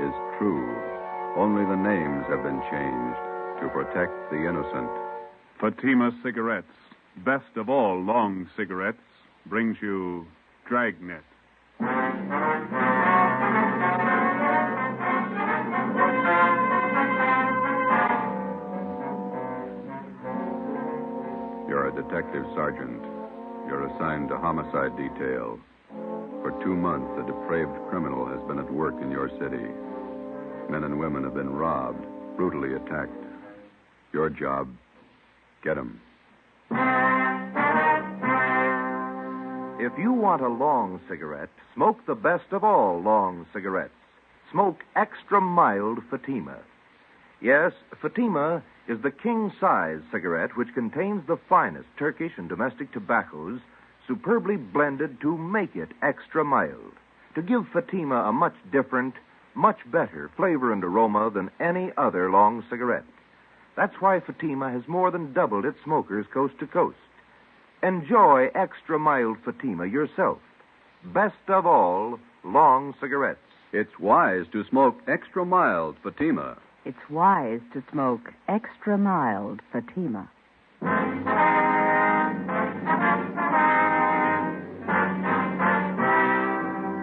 is true. Only the names have been changed to protect the innocent. Fatima Cigarettes, best of all long cigarettes, brings you Dragnet. You're a detective sergeant. You're assigned to homicide detail. For 2 months, a depraved criminal has been at work in your city. Men and women have been robbed, brutally attacked. Your job, get him. If you want a long cigarette, smoke the best of all long cigarettes. Smoke extra mild Fatima. Yes, Fatima is the king-size cigarette which contains the finest Turkish and domestic tobaccos superbly blended to make it extra mild, to give Fatima a much different, much better flavor and aroma than any other long cigarette. That's why Fatima has more than doubled its smokers coast to coast. Enjoy extra mild Fatima yourself. Best of all, long cigarettes. It's wise to smoke extra mild Fatima. It's wise to smoke extra mild Fatima.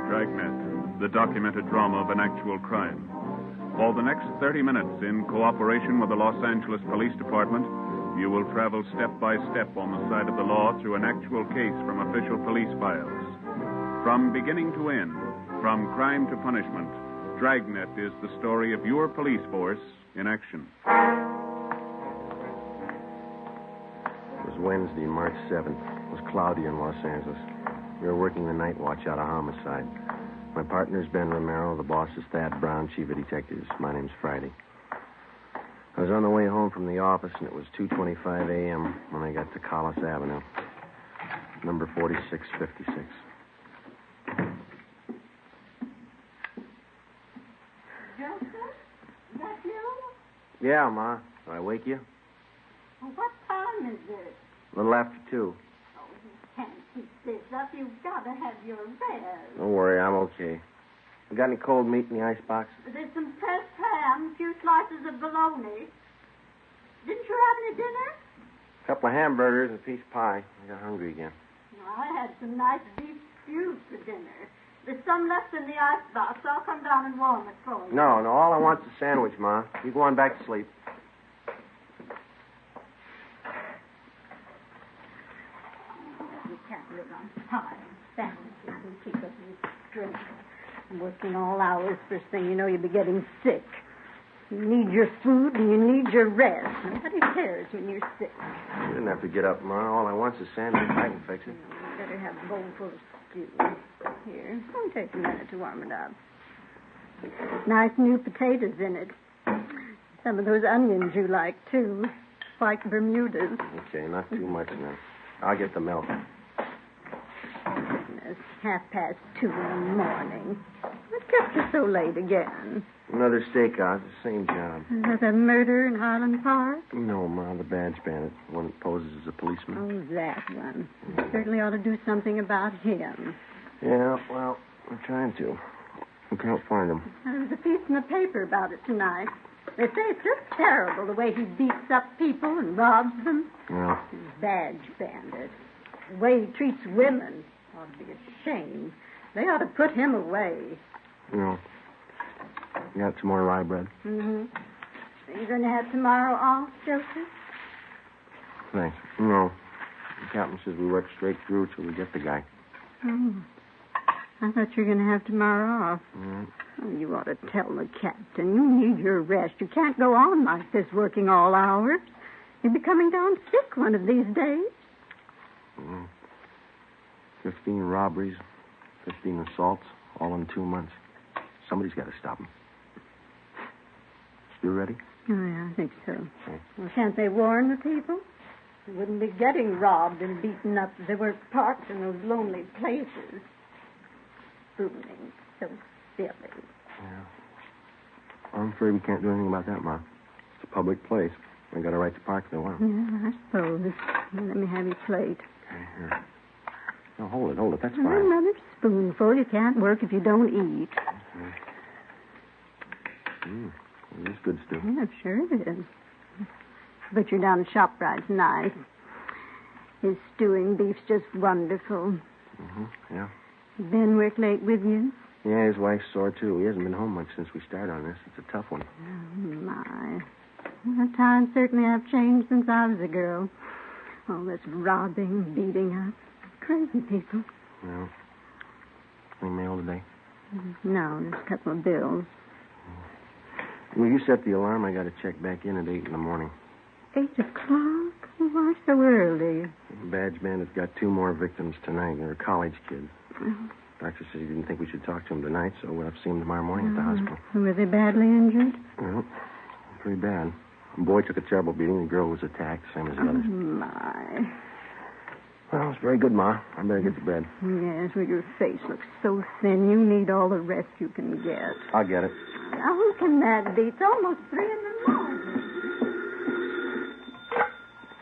Dragnet, the documented drama of an actual crime. For the next 30 minutes, in cooperation with the Los Angeles Police Department, you will travel step by step on the side of the law through an actual case from official police files. From beginning to end, from crime to punishment, Dragnet is the story of your police force in action. It was Wednesday, March 7th. It was cloudy in Los Angeles. We were working the night watch out of homicide. My partner's Ben Romero. The boss is Thad Brown, chief of detectives. My name's Friday. I was on the way home from the office, and it was 2:25 a.m. when I got to Collis Avenue, number 4656. Joseph? Is that you? Yeah, Ma. Did I wake you? Well, what time is it? A little after 2. Oh, you can't keep this up. You've got to have your rest. Don't worry, I'm okay. You got any cold meat in the icebox? There's some pressed ham, a few slices of bologna. Didn't you have any dinner? A couple of hamburgers and a piece of pie. I got hungry again. I had some nice beef stew for dinner. There's some left in the icebox. I'll come down and warm it for you. No, all I want's a sandwich, Ma. You go on back to sleep. You can't live on pie and sandwiches and keep up your strength. Working all hours, first thing you know, you'll be getting sick. You need your food and you need your rest. Nobody cares when you're sick. You didn't have to get up, Ma. All I want's a sandwich. I can fix it. You better have a bowl full of stew. Here, it'll take a minute to warm it up. Nice new potatoes in it. Some of those onions you like, too. Like Bermudas. Okay, not too much now. I'll get the milk. It's 2:30 in the morning. What kept you so late again? Another stakeout, the same job. Is that the murder in Highland Park? No, Ma, the badge bandit. The one that poses as a policeman. Oh, that one. You certainly ought to do something about him. Yeah, well, I'm trying to. I can't find him. There was a piece in the paper about it tonight. They say it's just terrible the way he beats up people and robs them. Yeah. Badge bandit. The way he treats women ought to be ashamed. They ought to put him away. No. You got some more rye bread? Mm-hmm. Are you going to have tomorrow off, Joseph? Thanks. No. The captain says we work straight through till we get the guy. Oh. I thought you were going to have tomorrow off. Mm. Oh, you ought to tell the captain. You need your rest. You can't go on like this working all hours. You'll be coming down sick one of these days. 15 robberies, 15 assaults, all in 2 months. Somebody's got to stop them. You ready? Oh, yeah, I think so. Okay. Well, can't they warn the people? They wouldn't be getting robbed and beaten up if they weren't parked in those lonely places. Spooning. So silly. Yeah. I'm afraid we can't do anything about that, Ma. It's a public place. They got a right to park if they want. Yeah, I suppose. Well, let me have your plate. Okay, here. No, hold it. That's and fine. Another spoonful. You can't work if you don't eat. Okay. It is good stew. Yeah, sure it is. But you're down at ShopRite's nice. His stewing beef's just wonderful. Yeah. Ben work late with you? Yeah, his wife's sore, too. He hasn't been home much since we started on this. It's a tough one. Oh, my. Well, times certainly have changed since I was a girl. All this robbing, beating up. Crazy people. Well, any mail today? No, just a couple of bills. Will you set the alarm? I got to check back in at 8 in the morning. 8 o'clock? Why so early? Badge Bandit's got 2 more victims tonight. They're college kids. Doctor said he didn't think we should talk to him tonight, so we'll have to see him tomorrow morning at the hospital. Were they badly injured? Well, pretty bad. The boy took a terrible beating. The girl was attacked, same as the others. My. Well, it's very good, Ma. I better get to bed. Yes, well, your face looks so thin. You need all the rest you can get. I'll get it. Now, who can that be? It's almost 3 in the morning.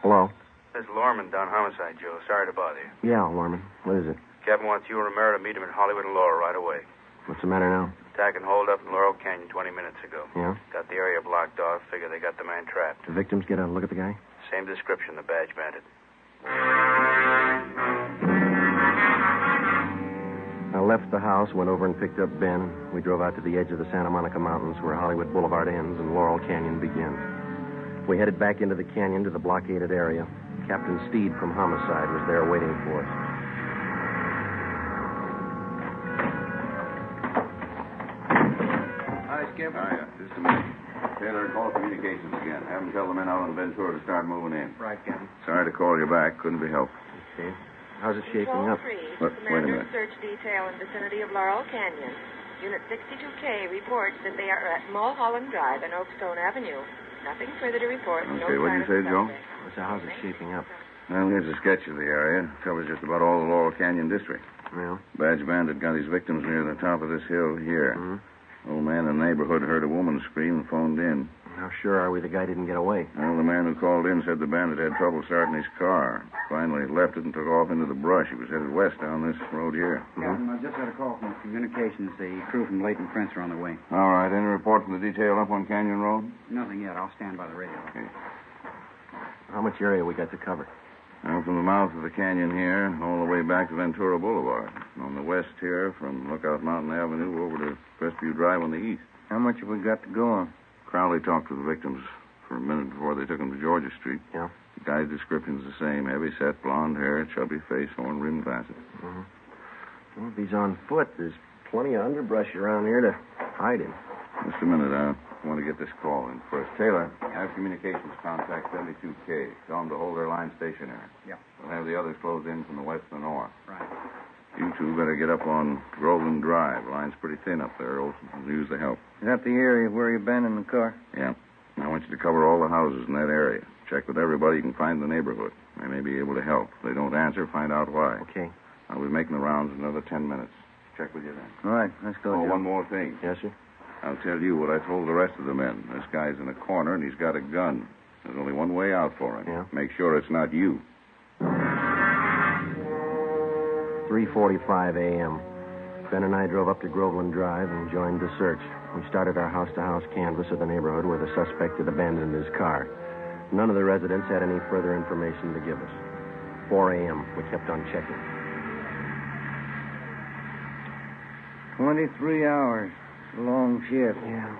Hello? This is Lorman down homicide, Joe. Sorry to bother you. Yeah, Lorman. What is it? Captain wants you and Romero to meet him in Hollywood and Laurel right away. What's the matter now? Attack and hold up in Laurel Canyon 20 minutes ago. Yeah? Got the area blocked off. Figure they got the man trapped. The victims get a look at the guy? Same description, the badge bandit. I left the house, went over and picked up Ben. We drove out to the edge of the Santa Monica Mountains where Hollywood Boulevard ends and Laurel Canyon begins. We headed back into the canyon to the blockaded area. Captain Steed from Homicide was there waiting for us. Hi, Skip. Hiya. Just a minute. Taylor, call communications again. Have them tell the men out on Ventura to start moving in. Right, Captain. Sorry to call you back. Couldn't be helped. Okay. How's it shaping up? Wait a minute. Search detail in vicinity of Laurel Canyon. Unit 62K reports that they are at Mulholland Drive and Oakstone Avenue. Nothing further to report. Okay, what did you say, Joe? I said, how's it shaping up? Well, here's a sketch of the area. Covers just about all the Laurel Canyon district. Yeah? Badge Bandit got his victims near the top of this hill here. Mm-hmm. Old man in the neighborhood heard a woman scream and phoned in. How sure are we the guy didn't get away? Well, the man who called in said the bandit had trouble starting his car. Finally left it and took off into the brush. He was headed west down this road here. Captain, I just had a call from communications. The crew from Leighton Prince are on their way. All right. Any report from the detail up on Canyon Road? Nothing yet. I'll stand by the radio. Okay. How much area we got to cover? Well, from the mouth of the canyon here, all the way back to Ventura Boulevard. And on the west here, from Lookout Mountain Avenue over to Crestview Drive on the east. How much have we got to go on? Crowley talked to the victims for a minute before they took him to Georgia Street. Yeah? The guy's description's the same. Heavy set, blonde hair, chubby face, horn-rimmed glasses. Mm-hmm. Well, if he's on foot, there's plenty of underbrush around here to hide him. Just a minute. I want to get this call in first. Taylor, have communications contact 72K. Tell them to hold their line stationary. Yeah. We'll have the others close in from the west and the north. Right. You two better get up on Groveland Drive. Line's pretty thin up there. Olson will use the help. Is that the area where you abandoned the car? Yeah. I want you to cover all the houses in that area. Check with everybody you can find in the neighborhood. They may be able to help. If they don't answer, find out why. Okay. I'll be making the rounds in another 10 minutes. Check with you then. All right, let's go. Oh, Joe. one more thing. Yes, sir? I'll tell you what I told the rest of the men. This guy's in a corner and he's got a gun. There's only one way out for him. Yeah? Make sure it's not you. 3:45 a.m. Ben and I drove up to Groveland Drive and joined the search. We started our house-to-house canvass of the neighborhood where the suspect had abandoned his car. None of the residents had any further information to give us. 4 a.m. We kept on checking. 23 hours. It's a long shift. Yeah.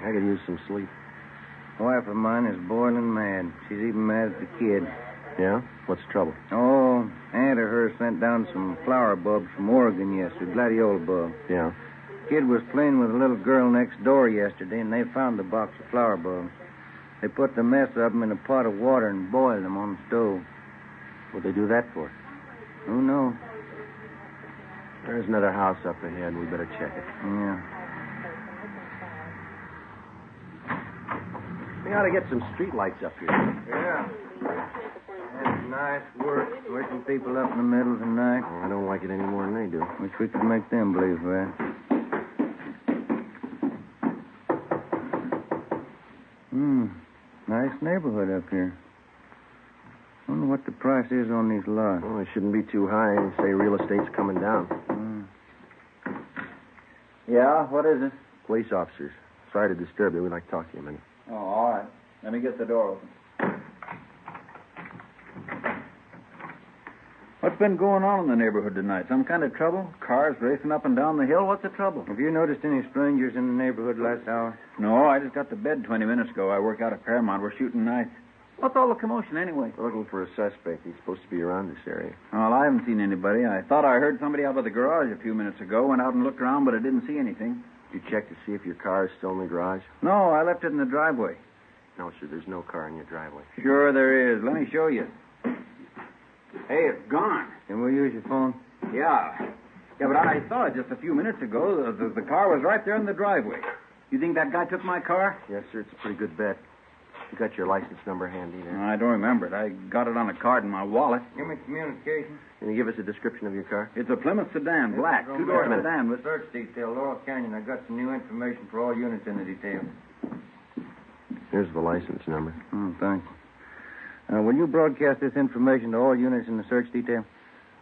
I could use some sleep. A wife of mine is boiling mad. She's even mad at the kid. Yeah? What's the trouble? Oh, aunt of hers sent down some flower bulbs from Oregon yesterday, gladiola bulbs. Yeah? Kid was playing with a little girl next door yesterday, and they found the box of flower bulbs. They put the mess of them in a pot of water and boiled them on the stove. What'd they do that for? Who knows? There's another house up ahead. We better check it. Yeah. We ought to get some street lights up here. Yeah. That's nice work, waking people up in the middle of the night. I don't like it any more than they do. Wish we could make them believe that. Nice neighborhood up here. Wonder what the price is on these lots. Well, it shouldn't be too high. They say real estate's coming down. Yeah, what is it? Police officers. Sorry to disturb you. We'd like to talk to you a minute. Oh, all right. Let me get the door open. What's been going on in the neighborhood tonight? Some kind of trouble? Cars racing up and down the hill? What's the trouble? Have you noticed any strangers in the neighborhood last hour? No, I just got to bed 20 minutes ago. I work out at Paramount. We're shooting nights. What's all the commotion anyway? We're looking for a suspect. He's supposed to be around this area. Well, I haven't seen anybody. I thought I heard somebody out by the garage a few minutes ago. Went out and looked around, but I didn't see anything. Did you check to see if your car is still in the garage? No, I left it in the driveway. No, sir. There's no car in your driveway. Sure there is. Let me show you. Hey, it's gone. Can we use your phone? Yeah. Yeah, but I saw it just a few minutes ago. The car was right there in the driveway. You think that guy took my car? Yes, sir. It's a pretty good bet. You got your license number handy there? I don't remember it. I got it on a card in my wallet. Give me communication. Can you give us a description of your car? It's a Plymouth sedan, black, two-door sedan with... Search detail, Laurel Canyon. I got some new information for all units in the detail. Here's the license number. Oh, thanks. Will you broadcast this information to all units in the search detail?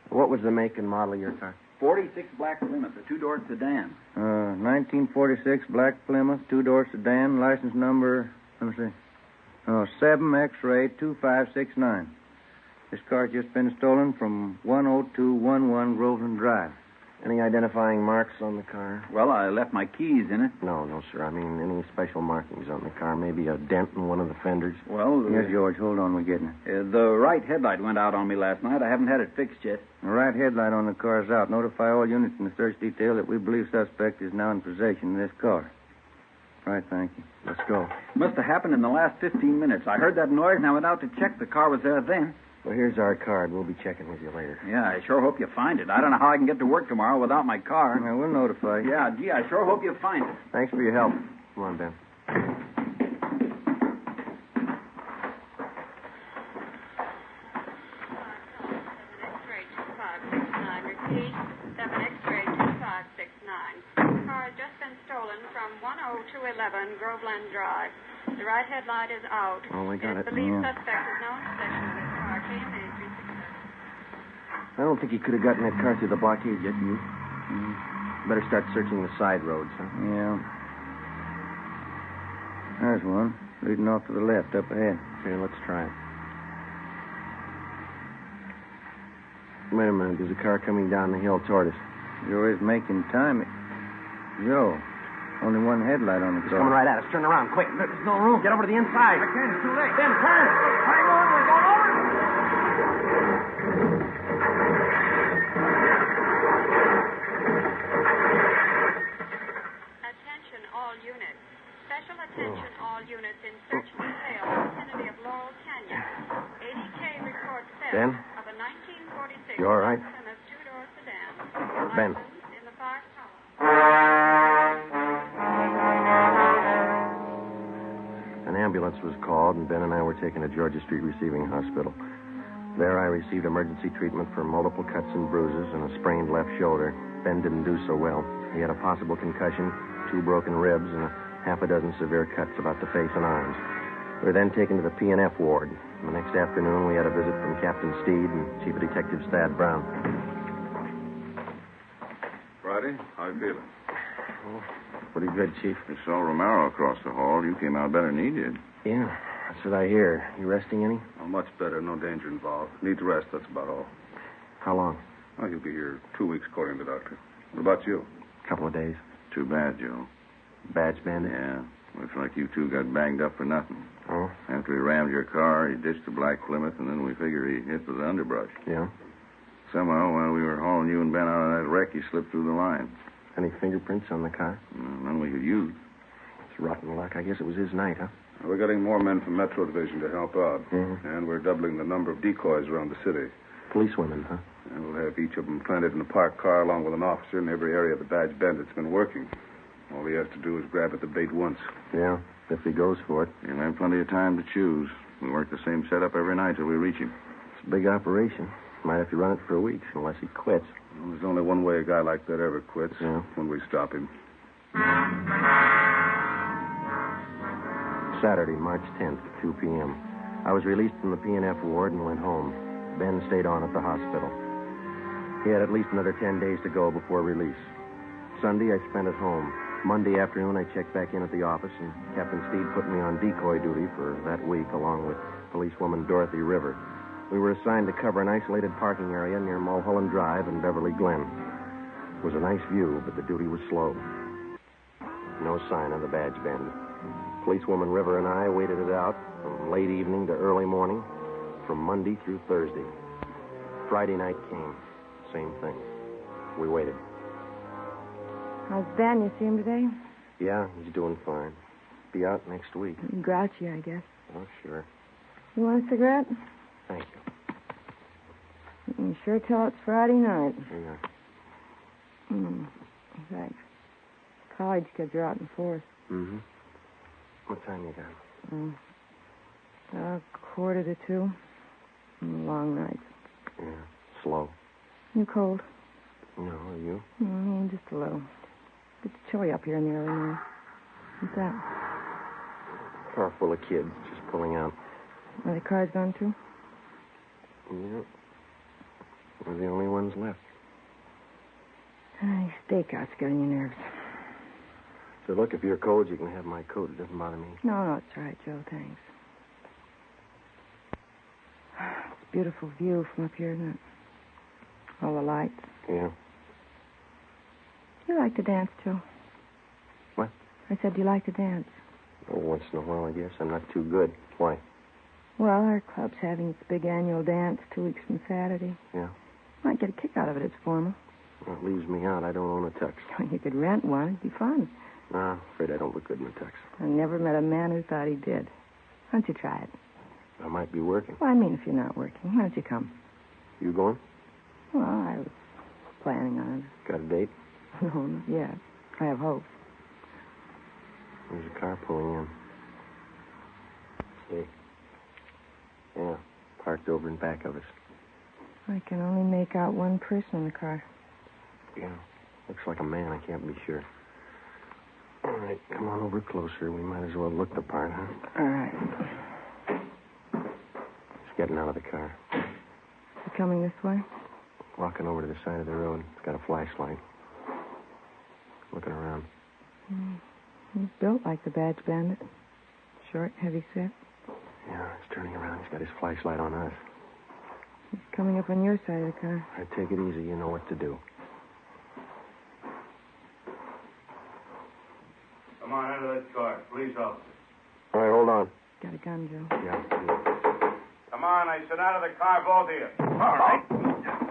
What was the make and model of your car? 46 black Plymouth, a two-door sedan. 1946 black Plymouth, two-door sedan, license number, let me see. 7 X-ray 2569. This car's just been stolen from 10211 Groveland Drive. Any identifying marks on the car? Well, I left my keys in it. No, sir. I mean, any special markings on the car? Maybe a dent in one of the fenders? Well, Yes, George, hold on, we're getting it. The right headlight went out on me last night. I haven't had it fixed yet. The right headlight on the car is out. Notify all units in the search detail that we believe suspect is now in possession of this car. Right, thank you. Let's go. Must have happened in the last 15 minutes. I heard that noise and I went out to check. The car was there then. Well, here's our card. We'll be checking with you later. Yeah, I sure hope you find it. I don't know how I can get to work tomorrow without my car. Yeah, we'll notify you. Yeah, gee, I sure hope you find it. Thanks for your help. Come on, Ben. X-ray 2569. Repeat, 7 X-ray 2569. Car has just been stolen from 10211 Groveland Drive. The right headlight is out. Oh, we got it. Believed Yeah. suspect is now in possession of this car. KMA 360. I don't think he could have gotten that car through the blockade yet, you. Better start searching the side roads, huh? Yeah. There's one, leading off to the left, up ahead. Here, let's try it. Wait a minute. There's a car coming down the hill toward us. Joe is making time. Joe, only one headlight on the It's car. coming right at us. Turn around, quick. There's no room. Get over to the inside. I can't. It's too late. Ben, turn. Hang on. We're going over. Attention all units. Special attention all units in search detail vicinity of Laurel Canyon. 80K reports theft Ben? of a 1946 You all right? Plymouth two-door sedan. Ben. License in the 5 column. An ambulance was called, and Ben and I were taken to Georgia Street Receiving Hospital. There I received emergency treatment for multiple cuts and bruises and a sprained left shoulder. Ben didn't do so well. He had a possible concussion, 2 broken ribs, and a half a dozen severe cuts about the face and arms. We were then taken to the P&F ward. The next afternoon, we had a visit from Captain Steed and Chief of Detectives Thad Brown. Friday, how you feeling? Oh, pretty good, Chief. You saw Romero across the hall. You came out better than he did. Yeah, that's what I hear. You resting any? Oh, much better. No danger involved. Needs rest, that's about all. How long? Oh, he'll be here 2 weeks, according to the doctor. What about you? A couple of days. Too bad, Joe. Badge bandit? Yeah. Looks like you two got banged up for nothing. Oh? After he rammed your car, he ditched the black Plymouth, and then we figure he hit with the underbrush. Yeah? Somehow, while we were hauling you and Ben out of that wreck, he slipped through the line. Any fingerprints on the car? None we could use. It's rotten luck. I guess it was his night, huh? We're getting more men from Metro Division to help out. Mhm. And we're doubling the number of decoys around the city. Policewomen, huh? And we'll have each of them planted in a parked car along with an officer in every area the badge bandit's been working. All he has to do is grab at the bait once. Yeah, if he goes for it. He'll have plenty of time to choose. We work the same setup every night till we reach him. It's a big operation. Might have to run it for a week, unless he quits. Well, there's only one way a guy like that ever quits. Yeah. When we stop him. Saturday, March 10th, 2 p.m. I was released from the P&F ward and went home. Ben stayed on at the hospital. He had at least another 10 days to go before release. Sunday, I spent at home. Monday afternoon, I checked back in at the office, and Captain Steed put me on decoy duty for that week, along with policewoman Dorothy River. We were assigned to cover an isolated parking area near Mulholland Drive and Beverly Glen. It was a nice view, but the duty was slow. No sign of the badge bandit. Policewoman River and I waited it out from late evening to early morning, from Monday through Thursday. Friday night came. Same thing. We waited. How's Ben? You see him today? Yeah, he's doing fine. Be out next week. Grouchy, I guess. Oh, sure. You want a cigarette? Thank you. You can sure tell it's Friday night. Yeah. In fact, college kids are out in force. Mm-hmm. What time you got? 1:45. Long nights. Yeah. Slow. You cold? No, are you? Just a little. It's chilly up here in the early morning. What's that? Car full of kids just pulling out. Are the cars gone too? Yeah. We're the only ones left. These stakeouts get on your nerves. So look, if you're cold, you can have my coat. It doesn't bother me. No, it's all right, Joe. Thanks. It's a beautiful view from up here, isn't it? All the lights. Yeah. You like to dance, Joe? What? I said, do you like to dance? Oh, once in a while, I guess. I'm not too good. Why? Well, our club's having its big annual dance 2 weeks from Saturday. Yeah. Might get a kick out of it. It's formal. Well, it leaves me out. I don't own a tux. You could rent one. It'd be fun. No, I'm afraid I don't look good in a tux. I never met a man who thought he did. Why don't you try it? I might be working. Well, I mean, if you're not working, why don't you come? You going? Well, I was planning on it. Got a date? No, not yet. I have hope. There's a car pulling in. See? Yeah, parked over in back of us. I can only make out one person in the car. Yeah, looks like a man. I can't be sure. All right, come on over closer. We might as well look the part, huh? All right. He's getting out of the car. You coming this way? Walking over to the side of the road. He's got a flashlight. Looking around. He's built like the badge bandit. Short, heavy set. Yeah, he's turning around. He's got his flashlight on us. He's coming up on your side of the car. All right, take it easy. You know what to do. Come on, out of that car. Police officer. All right, hold on. Got a gun, Joe. Yeah. Come on, I said out of the car, both of you. All right.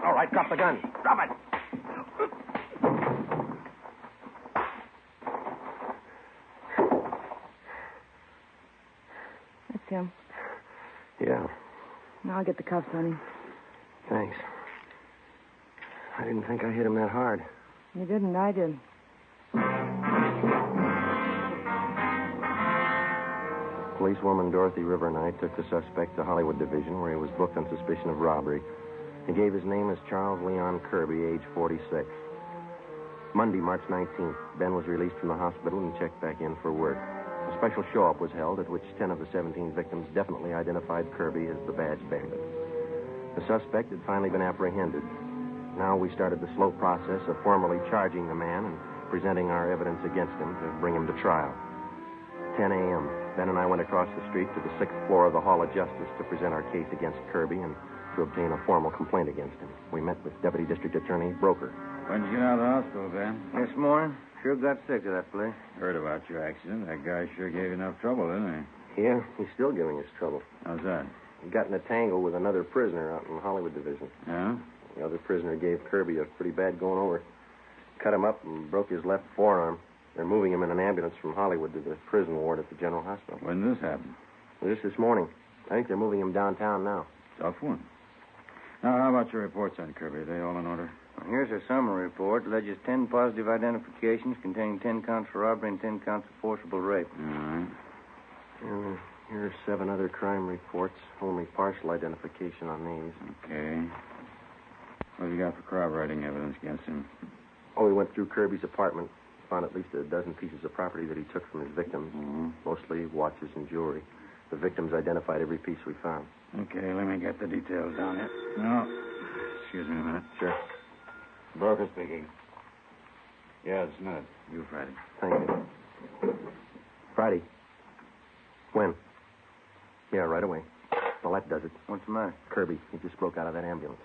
All right, drop the gun. Drop it. That's him. Yeah, Now I'll get the cuffs on him. thanks. I didn't think I hit him that hard. You didn't, I did. Policewoman Dorothy River and I took the suspect to Hollywood Division, where he was booked on suspicion of robbery. He gave his name as Charles Leon Kirby, age 46. Monday, March 19th, Ben was released from the hospital and checked back in for work. A special show-up was held at which 10 of the 17 victims definitely identified Kirby as the badge bandit. The suspect had finally been apprehended. Now we started the slow process of formally charging the man and presenting our evidence against him to bring him to trial. 10 a.m., Ben and I went across the street to the 6th floor of the Hall of Justice to present our case against Kirby and to obtain a formal complaint against him. We met with Deputy District Attorney Broker. When'd you get out of the hospital, Ben? This morning, sure got sick of that place. Heard about your accident. That guy sure gave you enough trouble, didn't Yeah, he's still giving us trouble. he? How's that? He got in a tangle with another prisoner out in the Hollywood Division. Yeah? The other prisoner gave Kirby a pretty bad going over. Cut him up and broke his left forearm. They're moving him in an ambulance from Hollywood to the prison ward at the General Hospital. When did this happen? This morning. I think they're moving him downtown now. Tough one. Now, how about your reports on Kirby? Are they all in order? Here's a summary report. Alleges 10 positive identifications containing 10 counts for robbery and 10 counts of forcible rape. All right. And here are 7 other crime reports. Only partial identification on these. Okay. What have you got for corroborating evidence against him? Oh, we went through Kirby's apartment. Found at least a dozen pieces of property that he took from his victims. Mm-hmm. Mostly watches and jewelry. The victims identified every piece we found. Okay, let me get the details down here. No. Excuse me a minute. Sure. Broker speaking. Yeah, it's Ned. You, Friday. Thank you. Friday. When? Yeah, right away. Well, that does it. What's the matter? Kirby, he just broke out of that ambulance.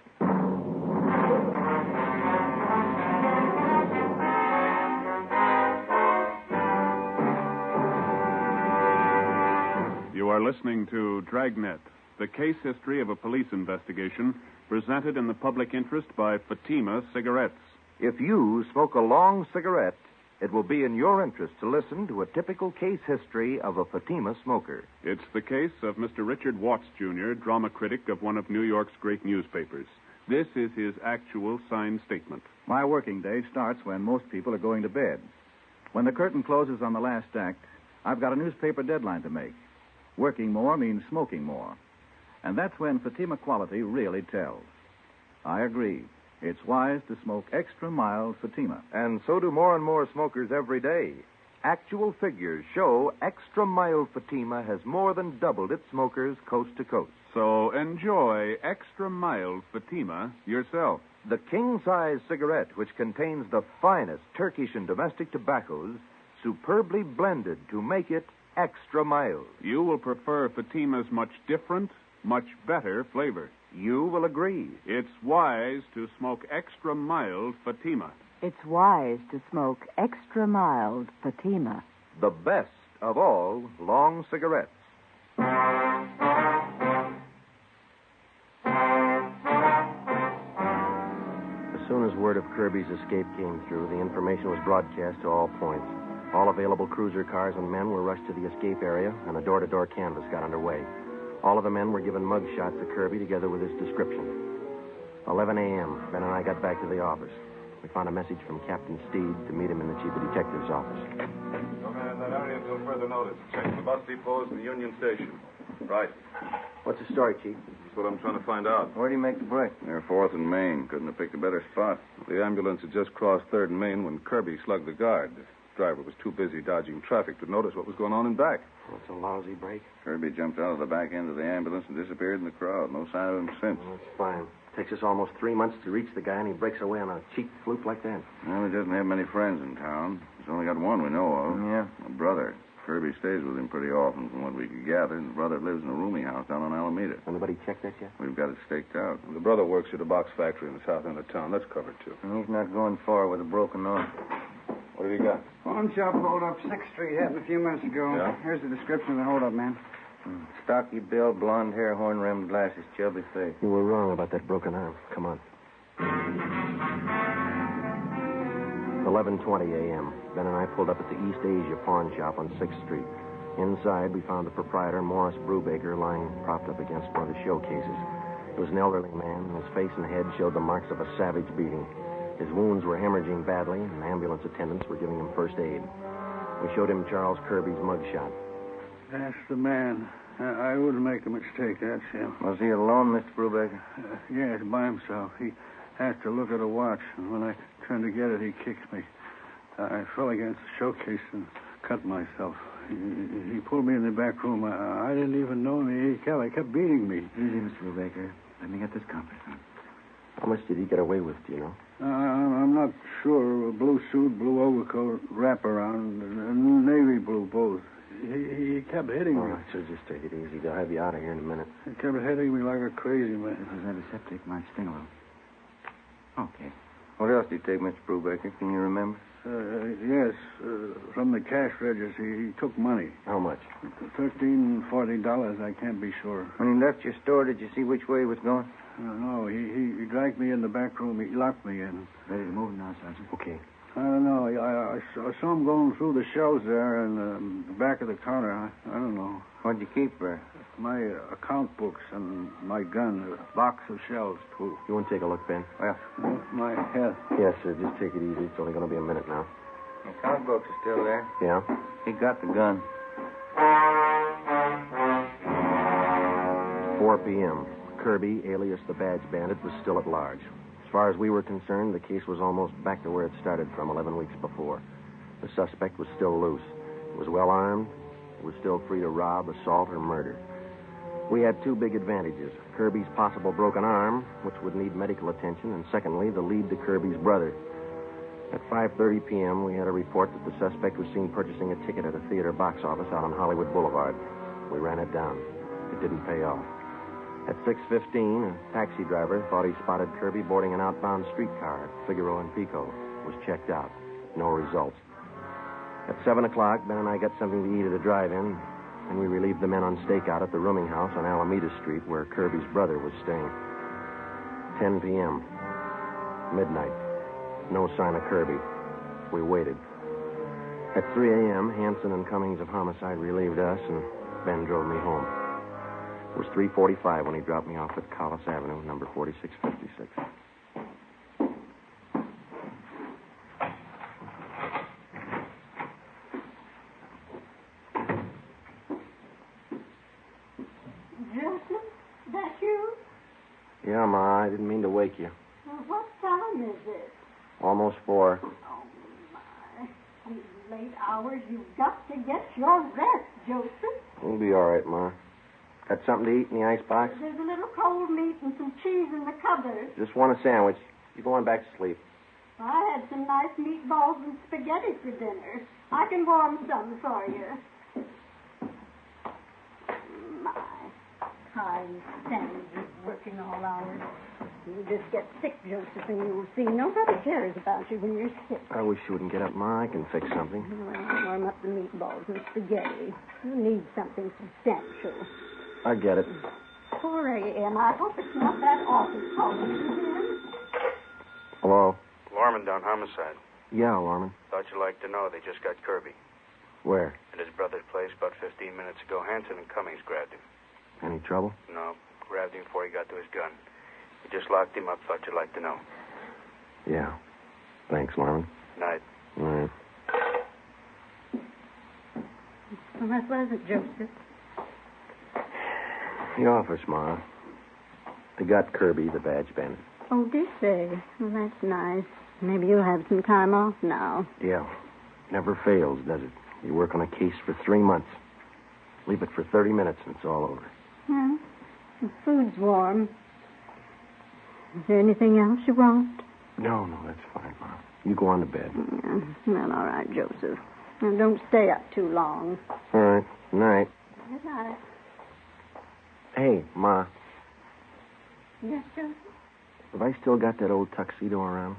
You are listening to Dragnet, the case history of a police investigation presented in the public interest by Fatima Cigarettes. If you smoke a long cigarette, it will be in your interest to listen to a typical case history of a Fatima smoker. It's the case of Mr. Richard Watts, Jr., drama critic of one of New York's great newspapers. This is his actual signed statement. My working day starts when most people are going to bed. When the curtain closes on the last act, I've got a newspaper deadline to make. Working more means smoking more. And that's when Fatima quality really tells. I agree. It's wise to smoke extra mild Fatima. And so do more and more smokers every day. Actual figures show extra mild Fatima has more than doubled its smokers coast to coast. So enjoy extra mild Fatima yourself. The king-size cigarette, which contains the finest Turkish and domestic tobaccos, superbly blended to make it extra mild. You will prefer Fatima's much different, much better flavor. You will agree. It's wise to smoke extra mild Fatima. It's wise to smoke extra mild Fatima. The best of all long cigarettes. As soon as word of Kirby's escape came through, the information was broadcast to all points. All available cruiser cars and men were rushed to the escape area, and a door-to-door canvass got underway. All of the men were given mug shots of Kirby together with his description. 11 a.m., Ben and I got back to the office. We found a message from Captain Steed to meet him in the chief of detective's office. Don't man in that area until further notice. Check the bus depots and the Union Station. Right. What's the story, Chief? That's what I'm trying to find out. Where do you make the break? Near 4th and Main. Couldn't have picked a better spot. The ambulance had just crossed 3rd and Main when Kirby slugged the guard. The driver was too busy dodging traffic to notice what was going on in back. What's a lousy break? Kirby jumped out of the back end of the ambulance and disappeared in the crowd. No sign of him since. Well, that's fine. Takes us almost 3 months to reach the guy, and he breaks away on a cheap fluke like that. Well, he doesn't have many friends in town. He's only got one we know of. Yeah? A brother. Kirby stays with him pretty often, from what we could gather. The brother lives in a rooming house down on Alameda. Anybody checked that yet? We've got it staked out. The brother works at a box factory in the south end of town. That's covered, too. He's not going far with a broken arm. What have you got? Pawn shop hold-up, 6th Street, happened a few minutes ago. Yeah? Here's the description of the hold-up, man. Stocky build, blonde hair, horn-rimmed glasses, chubby face. You were wrong about that broken arm. Come on. 11:20 a.m. Ben and I pulled up at the East Asia pawn shop on 6th Street. Inside, we found the proprietor, Morris Brubaker, lying propped up against one of the showcases. He was an elderly man, and his face and head showed the marks of a savage beating. His wounds were hemorrhaging badly, and ambulance attendants were giving him first aid. We showed him Charles Kirby's mugshot. That's the man. I wouldn't make a mistake. That's him. Was he alone, Mr. Brubaker? Yes, by himself. He had to look at a watch, and when I turned to get it, he kicked me. I fell against the showcase and cut myself. He pulled me in the back room. I didn't even know him. He kept beating me. Easy, Mr. Brubaker. Let me get this compass. How much did he get away with, do you know? I'm not sure. A blue suit, blue overcoat, wraparound, and navy blue both. He kept hitting me. All right, so just take it easy. They'll have you out of here in a minute. He kept hitting me like a crazy man. This is antiseptic. Might sting a little. Okay. What else did he take, Mr. Brubaker? Can you remember? Yes, from the cash register, he took money. How much? $13, $40. I can't be sure. When he left your store, did you see which way he was going? No, he dragged me in the back room. He locked me in. Ready to move now, Sergeant? Okay. I don't know. I saw him going through the shelves there in the back of the counter. I don't know. What'd you keep there? My account books and my gun, a box of shells, too. You want to take a look, Ben? Well, My head. Yes, sir. Just take it easy. It's only going to be a minute now. the account books are still there. Yeah? He got the gun. 4 p.m. Kirby, alias the Badge Bandit, was still at large. As far as we were concerned, the case was almost back to where it started from 11 weeks before. The suspect was still loose. He was well armed. He was still free to rob, assault, or murder. We had two big advantages. Kirby's possible broken arm, which would need medical attention, and secondly, the lead to Kirby's brother. At 5:30 p.m., we had a report that the suspect was seen purchasing a ticket at a theater box office out on Hollywood Boulevard. We ran it down. It didn't pay off. At 6:15, a taxi driver thought he spotted Kirby boarding an outbound streetcar at Figaro and Pico. Was checked out. No results. At 7 o'clock, Ben and I got something to eat at a drive-in, and we relieved the men on stakeout at the rooming house on Alameda Street where Kirby's brother was staying. 10 p.m. Midnight. No sign of Kirby. We waited. At 3 a.m., Hanson and Cummings of Homicide relieved us, and Ben drove me home. It was 3:45 when he dropped me off at Collis Avenue, number 4656. Joseph, that you? Yeah, Ma, I didn't mean to wake you. Well, what time is it? Almost 4. Oh, my. These late hours, you've got to get your rest, Joseph. We'll be all right, Ma. Got something to eat in the icebox? There's a little cold meat and some cheese in the cupboard. Just want a sandwich. You go on back to sleep. I had some nice meatballs and spaghetti for dinner. I can warm some for you. My, time stands working all hours. You just get sick, Joseph, and you'll see nobody cares about you when you're sick. I wish you wouldn't get up, Ma. I can fix something. Well, warm up the meatballs and spaghetti. You need something substantial. I get it. 4 a.m. I hope it's not that office calling you. Hello? Lorman down homicide. Yeah, Lorman. Thought you'd like to know they just got Kirby. Where? At his brother's place about 15 minutes ago. Hanson and Cummings grabbed him. Any trouble? No. Grabbed him before he got to his gun. He just locked him up. Thought you'd like to know. Yeah. Thanks, Lorman. Night. All right. Well, that was it, Joseph. The office, Ma. They got Kirby, the badge bandit. Oh, did they? Well, that's nice. Maybe you'll have some time off now. Yeah. Never fails, does it? You work on a case for 3 months. Leave it for 30 minutes and it's all over. Yeah. The food's warm. Is there anything else you want? No, that's fine, Ma. You go on to bed. Yeah. Well, all right, Joseph. Now, don't stay up too long. All right. Night. Good night. Hey, Ma. Yes, Joseph? Have I still got that old tuxedo around?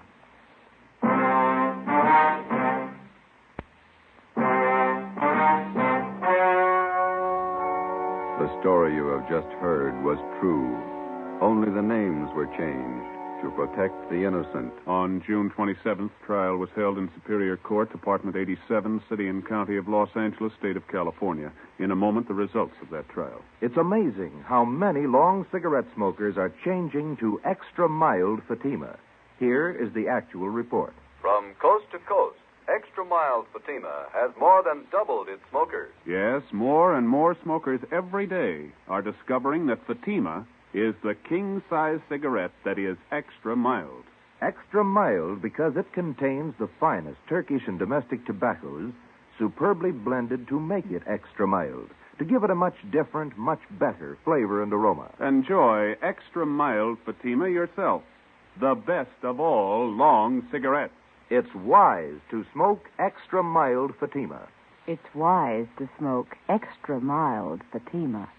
The story you have just heard was true. Only the names were changed to protect the innocent. On June 27th, trial was held in Superior Court, Department 87, City and County of Los Angeles, State of California. In a moment, the results of that trial. It's amazing how many long cigarette smokers are changing to extra mild Fatima. Here is the actual report. From coast to coast, Extra Mild Fatima has more than doubled its smokers. Yes, more and more smokers every day are discovering that Fatima is the king-size cigarette that is extra mild. Extra mild because it contains the finest Turkish and domestic tobaccos superbly blended to make it extra mild, to give it a much different, much better flavor and aroma. Enjoy extra mild Fatima yourself, the best of all long cigarettes. It's wise to smoke extra mild Fatima. It's wise to smoke extra mild Fatima.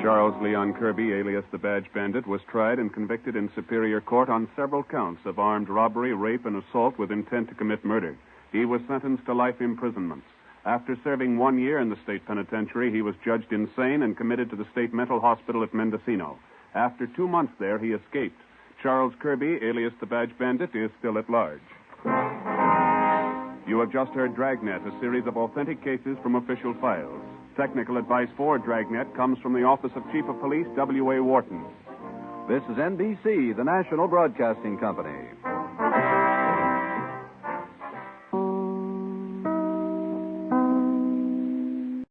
Charles Leon Kirby, alias the Badge Bandit, was tried and convicted in Superior Court on several counts of armed robbery, rape, and assault with intent to commit murder. He was sentenced to life imprisonment. After serving 1 year in the state penitentiary, he was judged insane and committed to the state mental hospital at Mendocino. After 2 months there, he escaped. Charles Kirby, alias the Badge Bandit, is still at large. You have just heard Dragnet, a series of authentic cases from official files. Technical advice for Dragnet comes from the Office of Chief of Police W.A. Wharton. This is NBC, the national broadcasting company.